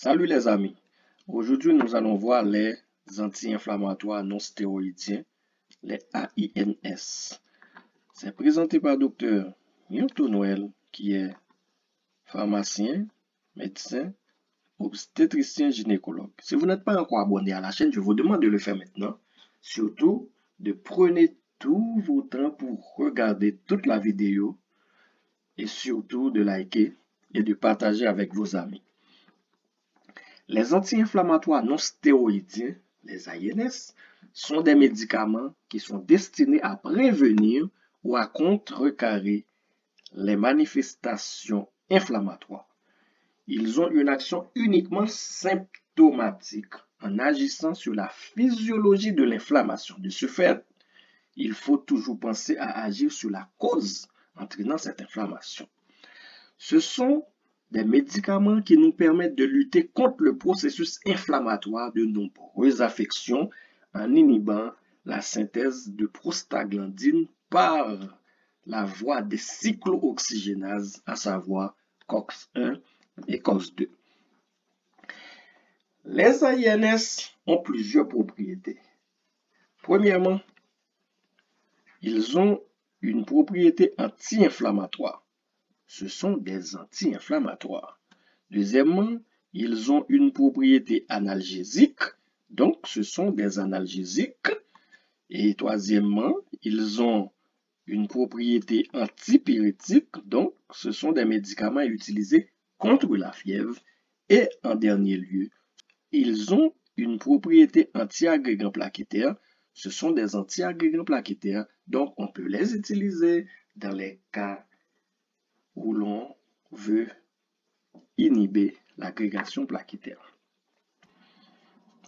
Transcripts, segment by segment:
Salut les amis, aujourd'hui nous allons voir les anti-inflammatoires non stéroïdiens, les AINS. C'est présenté par Dr. Newton Noël qui est pharmacien, médecin, obstétricien, gynécologue. Si vous n'êtes pas encore abonné à la chaîne, je vous demande de le faire maintenant. Surtout, de prenez tout votre temps pour regarder toute la vidéo et surtout de liker et de partager avec vos amis. Les anti-inflammatoires non stéroïdiens, les AINS, sont des médicaments qui sont destinés à prévenir ou à contrecarrer les manifestations inflammatoires. Ils ont une action uniquement symptomatique en agissant sur la physiologie de l'inflammation. De ce fait, il faut toujours penser à agir sur la cause entraînant cette inflammation. Ce sont des médicaments qui nous permettent de lutter contre le processus inflammatoire de nombreuses affections en inhibant la synthèse de prostaglandines par la voie des cyclooxygénases, à savoir COX-1 et COX-2. Les AINS ont plusieurs propriétés. Premièrement, ils ont une propriété anti-inflammatoire. Ce sont des anti-inflammatoires. Deuxièmement, ils ont une propriété analgésique, donc ce sont des analgésiques. Et troisièmement, ils ont une propriété antipyrétique, donc ce sont des médicaments utilisés contre la fièvre. Et en dernier lieu, ils ont une propriété anti-agrégant plaquettaire. Ce sont des anti-agrégants plaquettaires, donc on peut les utiliser dans les cas où l'on veut inhiber l'agrégation plaquettaire.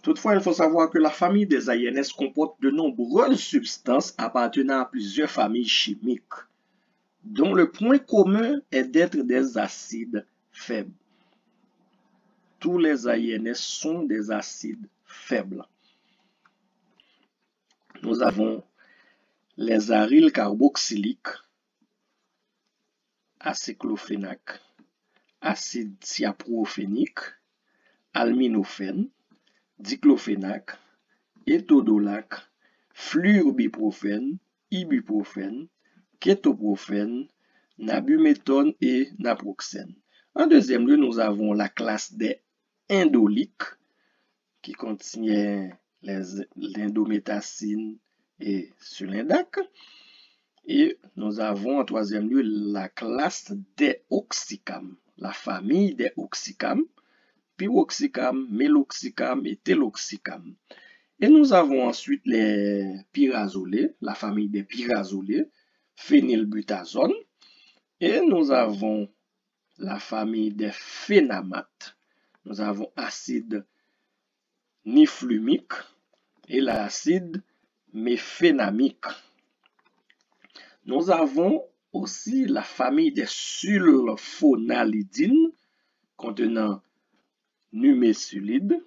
Toutefois, il faut savoir que la famille des AINS comporte de nombreuses substances appartenant à plusieurs familles chimiques, dont le point commun est d'être des acides faibles. Tous les AINS sont des acides faibles. Nous avons les aryles carboxyliques, acéclophénac, acide thiaprophénique, alminophène, diclofénac, étodolac, fluorbiprophène, ibuprofène, kétoprophène, nabuméthone et naproxène. En deuxième lieu, nous avons la classe des indoliques qui contient l'indométhacine et sulindac. Et nous avons en troisième lieu la classe des oxycam, la famille des oxycam, pyroxycam, méloxycam et téloxycam. Et nous avons ensuite les pyrazolés, la famille des pyrazolés, phénylbutazone. Et nous avons la famille des phénamates. Nous avons acide niflumique et l'acide méphénamique. Nous avons aussi la famille des sulfonalidines contenant numésulide.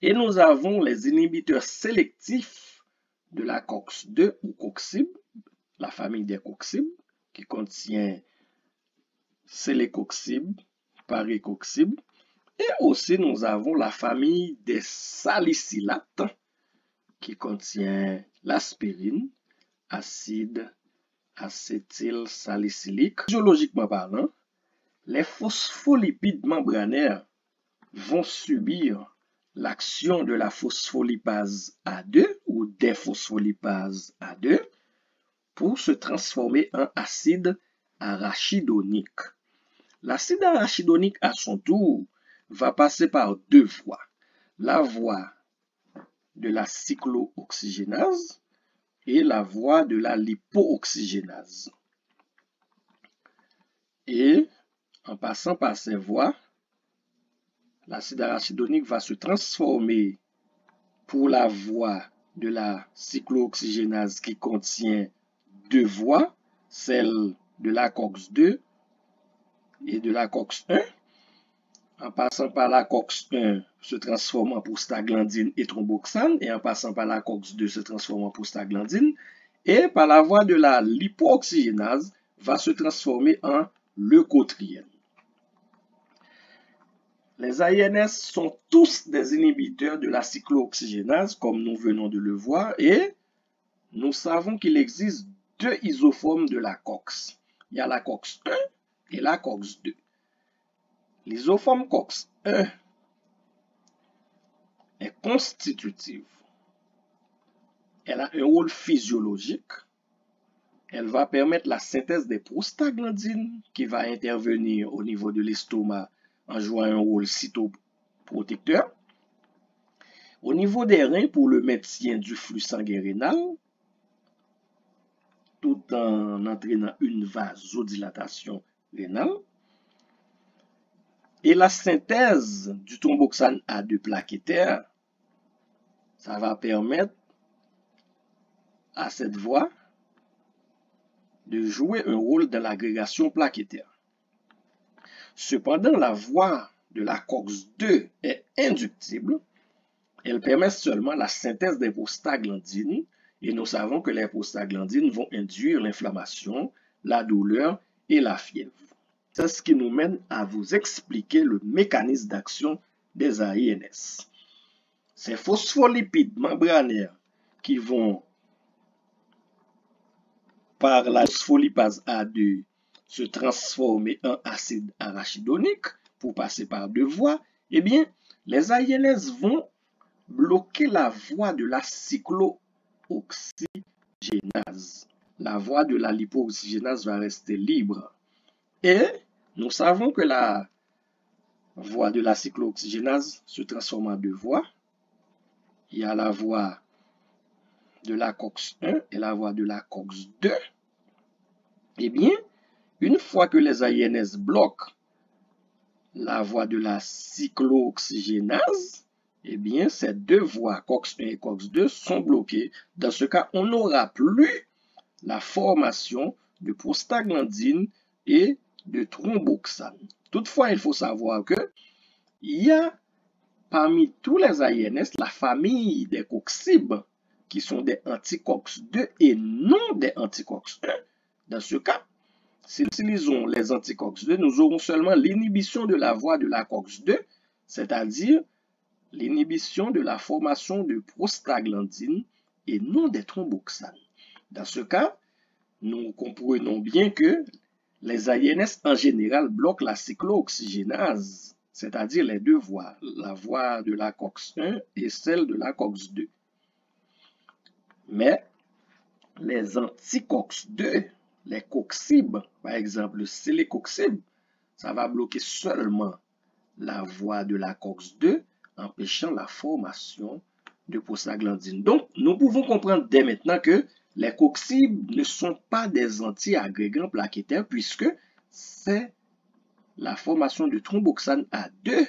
Et nous avons les inhibiteurs sélectifs de la COX-2 ou COXIB, la famille des COXIB, qui contient celecoxib, parecoxib. Et aussi nous avons la famille des salicylates, qui contient l'aspirine, acide acétylsalicylique. Biologiquement parlant, les phospholipides membranaires vont subir l'action de la phospholipase A2 ou des phospholipases A2 pour se transformer en acide arachidonique. L'acide arachidonique, à son tour, va passer par deux voies. La voie de la cyclooxygénase et la voie de la lipooxygénase. Et en passant par ces voies, l'acide arachidonique va se transformer pour la voie de la cyclooxygénase qui contient deux voies, celle de la COX-2 et de la COX-1. En passant par la COX-1 se transformant en prostaglandine et thromboxane, et en passant par la COX-2 se transformant en prostaglandine, et par la voie de la lipooxygénase va se transformer en leucotriène. Les AINS sont tous des inhibiteurs de la cyclooxygénase, comme nous venons de le voir, et nous savons qu'il existe deux isoformes de la COX. Il y a la COX-1 et la COX-2. L'isoforme COX-1 est constitutive. Elle a un rôle physiologique. Elle va permettre la synthèse des prostaglandines qui va intervenir au niveau de l'estomac en jouant un rôle cytoprotecteur. Au niveau des reins, pour le maintien du flux sanguin rénal, tout en entraînant une vasodilatation rénale. Et la synthèse du thromboxane A2 plaquettaire, ça va permettre à cette voie de jouer un rôle dans l'agrégation plaquettaire. Cependant, la voie de la COX-2 est inductible. Elle permet seulement la synthèse des prostaglandines et nous savons que les prostaglandines vont induire l'inflammation, la douleur et la fièvre. C'est ce qui nous mène à vous expliquer le mécanisme d'action des AINS. Ces phospholipides membranaires qui vont par la phospholipase A2 se transformer en acide arachidonique pour passer par deux voies, eh bien, les AINS vont bloquer la voie de la cyclooxygénase. La voie de la lipooxygénase va rester libre. Et nous savons que la voie de la cyclooxygénase se transforme en deux voies. Il y a la voie de la COX-1 et la voie de la COX-2. Eh bien, une fois que les AINS bloquent la voie de la cyclooxygénase, eh bien, ces deux voies, COX-1 et COX-2, sont bloquées. Dans ce cas, on n'aura plus la formation de prostaglandine et de thromboxane. Toutefois, il faut savoir que il y a parmi tous les AINS la famille des coxibes qui sont des anti-COX-2 et non des anti-COX-1. Dans ce cas, si nous utilisons les anti-COX-2, nous aurons seulement l'inhibition de la voie de la COX-2, c'est-à-dire l'inhibition de la formation de prostaglandine et non des thromboxanes. Dans ce cas, nous comprenons bien que les AINS en général bloquent la cyclooxygénase, c'est-à-dire les deux voies, la voie de la COX-1 et celle de la COX-2. Mais les anti-COX-2, les coxibes, par exemple le célécoxib, ça va bloquer seulement la voie de la COX-2, empêchant la formation de prostaglandine. Donc, nous pouvons comprendre dès maintenant que les coxibes ne sont pas des anti-agrégants plaquettaires puisque c'est la formation de thromboxane A2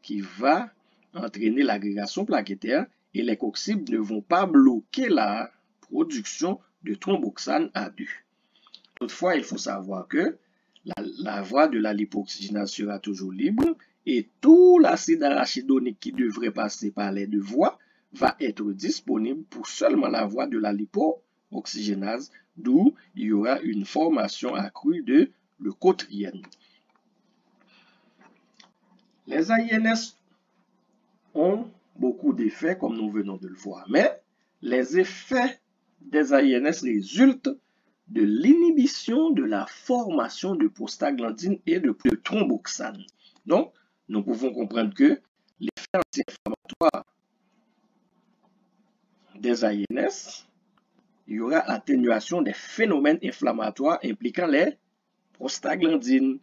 qui va entraîner l'agrégation plaquettaire et les coxibes ne vont pas bloquer la production de thromboxane A2. Toutefois, il faut savoir que la voie de la lipooxygénase sera toujours libre et tout l'acide arachidonique qui devrait passer par les deux voies va être disponible pour seulement la voie de la lipooxygénase, d'où il y aura une formation accrue de leucotriène. Les AINS ont beaucoup d'effets, comme nous venons de le voir, mais les effets des AINS résultent de l'inhibition de la formation de prostaglandine et de thromboxane. Donc, nous pouvons comprendre que l'effet anti-inflammatoire des AINS, il y aura atténuation des phénomènes inflammatoires impliquant les prostaglandines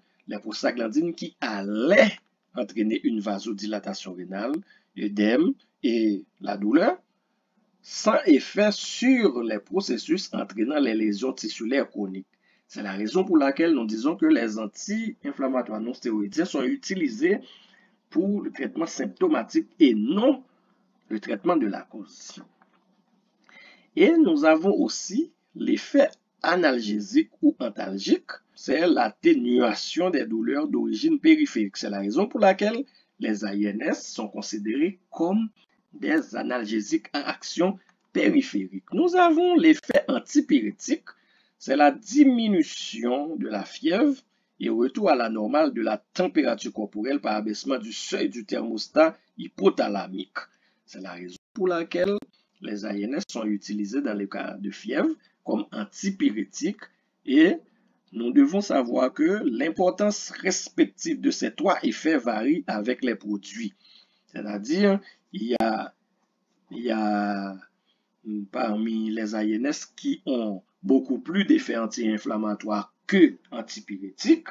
qui allaient entraîner une vasodilatation rénale, l'œdème et la douleur, sans effet sur les processus entraînant les lésions tissulaires chroniques. C'est la raison pour laquelle nous disons que les anti-inflammatoires non stéroïdiens sont utilisés pour le traitement symptomatique et non le traitement de la cause. Et nous avons aussi l'effet analgésique ou antalgique, c'est l'atténuation des douleurs d'origine périphérique. C'est la raison pour laquelle les AINS sont considérés comme des analgésiques à action périphérique. Nous avons l'effet antipyrétique, c'est la diminution de la fièvre et retour à la normale de la température corporelle par abaissement du seuil du thermostat hypothalamique. C'est la raison pour laquelle les ANS sont utilisés dans les cas de fièvre comme antipyrétiques et nous devons savoir que l'importance respective de ces trois effets varie avec les produits. C'est-à-dire, il y a parmi les ANS qui ont beaucoup plus d'effets anti-inflammatoires que antipyrétiques,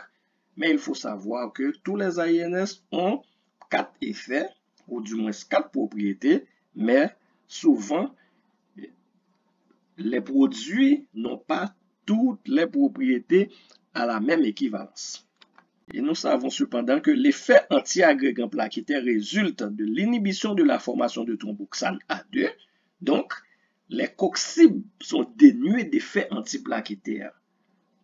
mais il faut savoir que tous les ANS ont 4 effets, ou du moins 4 propriétés, mais souvent, les produits n'ont pas toutes les propriétés à la même équivalence. Et nous savons cependant que l'effet anti-agrégant plaquettaire résulte de l'inhibition de la formation de thromboxane A2. Donc, les coxibes sont dénués d'effet antiplaquettaire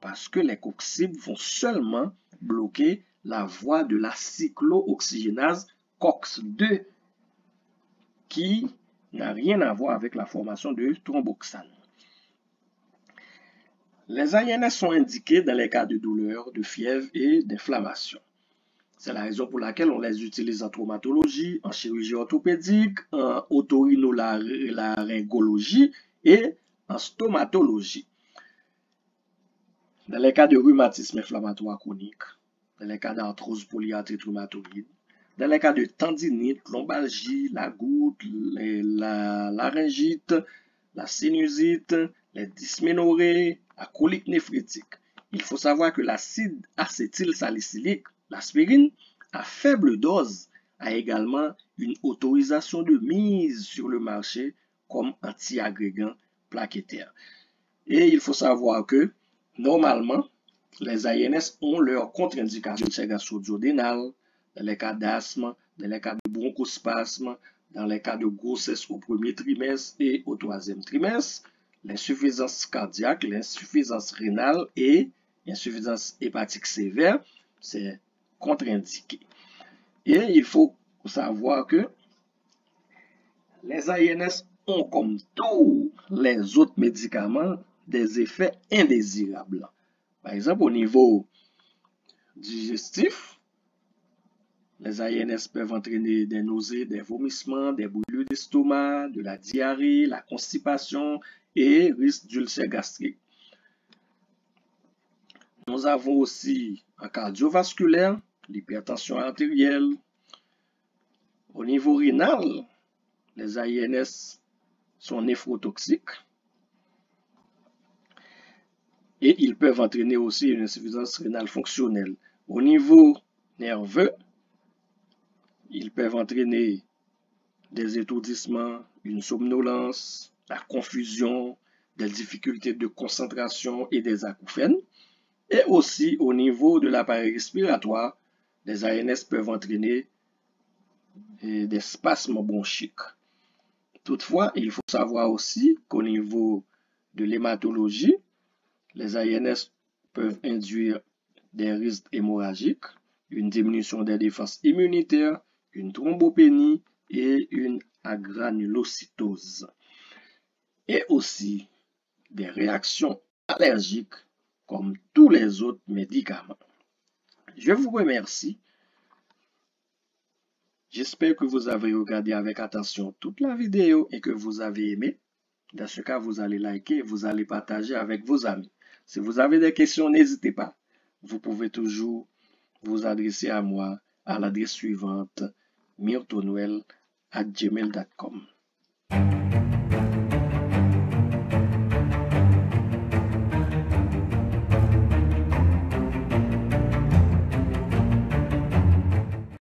parce que les coxibes vont seulement bloquer la voie de la cyclooxygénase COX-2 qui n'a rien à voir avec la formation de thromboxane. Les ANS sont indiqués dans les cas de douleur, de fièvre et d'inflammation. C'est la raison pour laquelle on les utilise en traumatologie, en chirurgie orthopédique, en otorhinolaryngologie et en stomatologie. Dans les cas de rhumatisme inflammatoire chronique, dans les cas d'arthrose polyarthrite rhumatoïde, dans les cas de tendinite, lombalgie, la goutte, la laryngite, la sinusite, les dysménorrhées, la colique néphrétique. Il faut savoir que l'acide acétylsalicylique, l'aspirine, à faible dose, a également une autorisation de mise sur le marché comme anti-agrégant plaquettaire. Et il faut savoir que, normalement, les ANS ont leur contre-indication gastro-duodénale, dans les cas d'asthme, dans les cas de bronchospasme, dans les cas de grossesse au premier trimestre et au troisième trimestre, l'insuffisance cardiaque, l'insuffisance rénale et l'insuffisance hépatique sévère, c'est contre-indiqué. Et il faut savoir que les ANS ont, comme tous les autres médicaments, des effets indésirables. Par exemple, au niveau digestif, les ANS peuvent entraîner des nausées, des vomissements, des brûlures d'estomac, de la diarrhée, la constipation et risque d'ulcère gastrique. Nous avons aussi en cardiovasculaire, l'hypertension artérielle. Au niveau rénal, les ANS sont néphrotoxiques et ils peuvent entraîner aussi une insuffisance rénale fonctionnelle. Au niveau nerveux, ils peuvent entraîner des étourdissements, une somnolence, la confusion, des difficultés de concentration et des acouphènes. Et aussi au niveau de l'appareil respiratoire, les ANS peuvent entraîner des spasmes bronchiques. Toutefois, il faut savoir aussi qu'au niveau de l'hématologie, les ANS peuvent induire des risques hémorragiques, une diminution des défenses immunitaires, une thrombopénie et une agranulocytose. Et aussi des réactions allergiques comme tous les autres médicaments. Je vous remercie. J'espère que vous avez regardé avec attention toute la vidéo et que vous avez aimé. Dans ce cas, vous allez liker et vous allez partager avec vos amis. Si vous avez des questions, n'hésitez pas. Vous pouvez toujours vous adresser à moi à l'adresse suivante, myrtonoel@gmail.com.